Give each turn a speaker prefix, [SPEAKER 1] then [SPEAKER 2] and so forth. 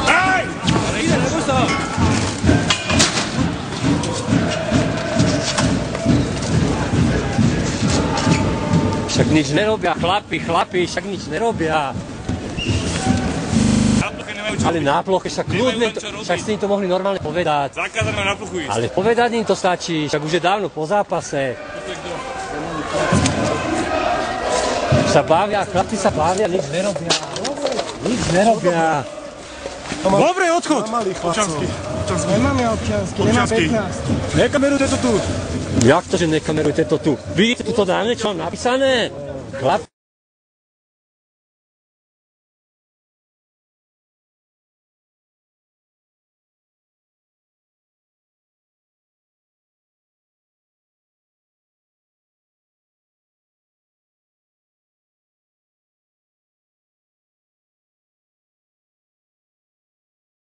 [SPEAKER 1] Aj! Neboj sa!
[SPEAKER 2] Však nič nerobia, chlapi, však nič nerobia. Ale na ploche, však kľudne, však ste im to mohli normálne povedať.
[SPEAKER 1] Zakázané na plochu ísť.
[SPEAKER 2] Ale povedať im to stačí, však už je dávno po zápase. Sa bavia, chlapci sa bavia, nič nerobia. Nič nerobia.
[SPEAKER 1] Dobre, odchod!
[SPEAKER 3] Občansky. Nemáme občansky, nemám 15.
[SPEAKER 1] Nekamerujte to tu.
[SPEAKER 2] Jak to, že nekamerujte to tu? Vidíte tu to dávne, čo mám napísané? Chlap.